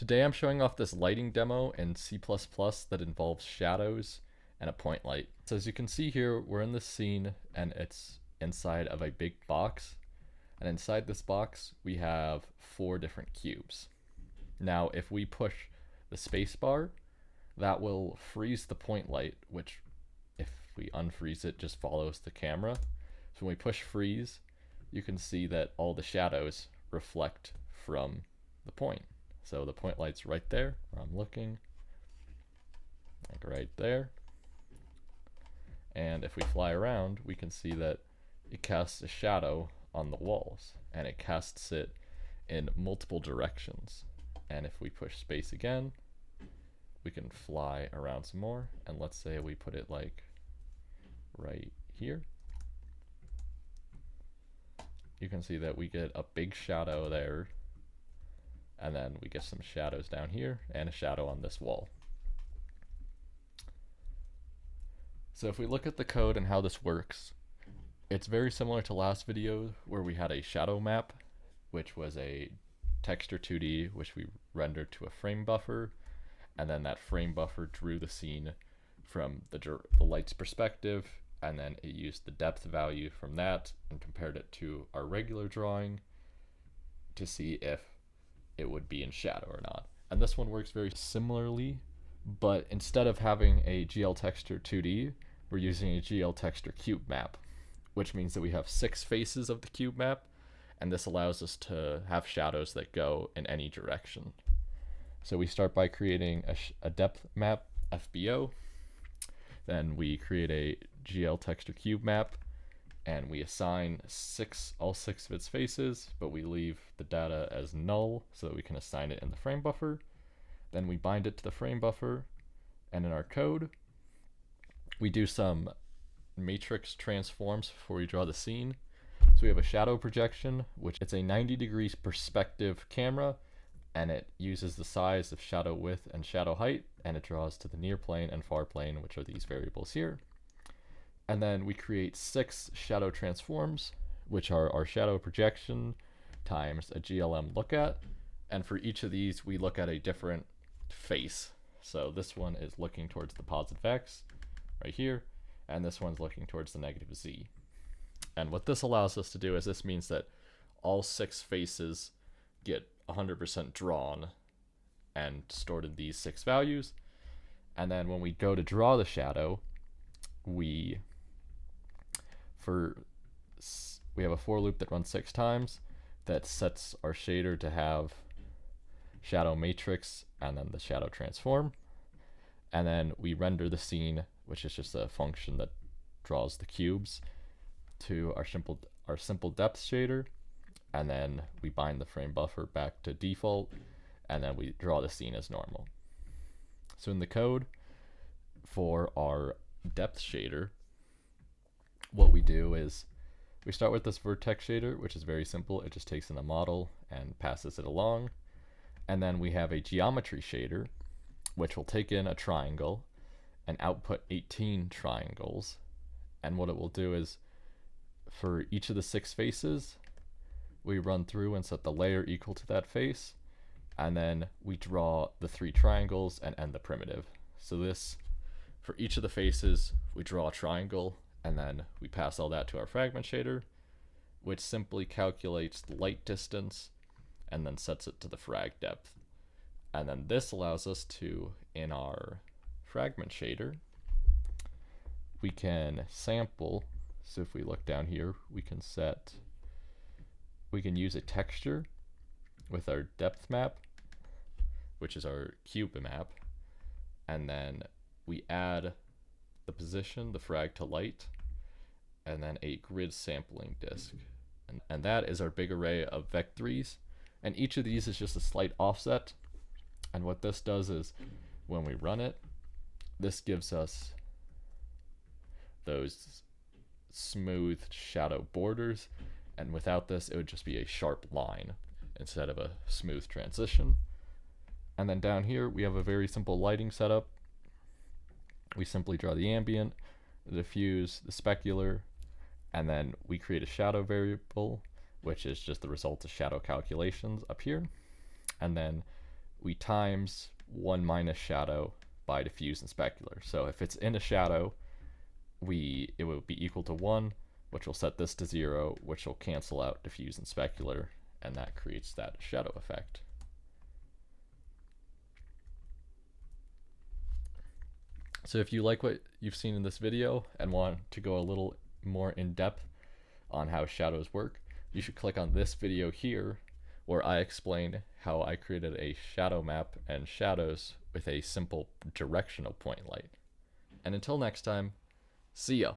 Today I'm showing off this lighting demo in C++ that involves shadows and a point light. So as you can see here, we're in this scene and it's inside of a big box. And inside this box, we have 4 different cubes. Now, if we push the space bar, that will freeze the point light, which if we unfreeze it, just follows the camera. So when we push freeze, you can see that all the shadows reflect from the point. So the point light's right there where I'm looking, like right there. And if we fly around, we can see that it casts a shadow on the walls, and it casts it in multiple directions. And if we push space again, we can fly around some more, and let's say we put it like right here. You can see that we get a big shadow there, and then we get some shadows down here and a shadow on this wall. So if we look at the code and how this works, it's very similar to last video where we had a shadow map, which was a texture 2D, which we rendered to a frame buffer, and then that frame buffer drew the scene from the light's perspective, and then it used the depth value from that and compared it to our regular drawing to see if it would be in shadow or not. And this one works very similarly, but instead of having a GL texture 2D, we're using a GL texture cube map, which means that we have 6 faces of the cube map, and this allows us to have shadows that go in any direction. So we start by creating a depth map FBO, then we create a GL texture cube map, and we assign all six of its faces, but we leave the data as null so that we can assign it in the frame buffer. Then we bind it to the frame buffer, and in our code, we do some matrix transforms before we draw the scene. So we have a shadow projection, which it's a 90 degrees perspective camera, and it uses the size of shadow width and shadow height, and it draws to the near plane and far plane, which are these variables here. And then we create 6 shadow transforms, which are our shadow projection times a GLM look at. And for each of these, we look at a different face. So this one is looking towards the positive X right here, and this one's looking towards the negative Z. And what this allows us to do is this means that all 6 faces get 100% drawn and stored in these 6 values. And then when we go to draw the shadow, we have a for loop that runs 6 times that sets our shader to have shadow matrix and then the shadow transform. And then we render the scene, which is just a function that draws the cubes, to our simple depth shader, and then we bind the frame buffer back to default, and then we draw the scene as normal. So in the code for our depth shader, what we do is we start with this vertex shader, which is very simple. It just takes in a model and passes it along. And then we have a geometry shader, which will take in a triangle and output 18 triangles. And what it will do is, for each of the 6 faces, we run through and set the layer equal to that face, and then we draw the 3 triangles and end the primitive. So this, for each of the faces, we draw a triangle, and then we pass all that to our fragment shader, which simply calculates the light distance and then sets it to the frag depth. And then this allows us to, in our fragment shader, we can sample. So if we look down here, we can use a texture with our depth map, which is our cube map, and then we add the position, the frag to light, and then a grid sampling disk. And that is our big array of vectors, and each of these is just a slight offset. And what this does is, when we run it, this gives us those smooth shadow borders, and without this it would just be a sharp line instead of a smooth transition. And then down here we have a very simple lighting setup. We simply draw the ambient, the diffuse, the specular, and then we create a shadow variable, which is just the result of shadow calculations up here. And then we times 1 minus shadow by diffuse and specular. So if it's in a shadow, it will be equal to 1, which will set this to 0, which will cancel out diffuse and specular, and that creates that shadow effect. So if you like what you've seen in this video and want to go a little more in depth on how shadows work, you should click on this video here, where I explain how I created a shadow map and shadows with a simple directional point light. And until next time, see ya!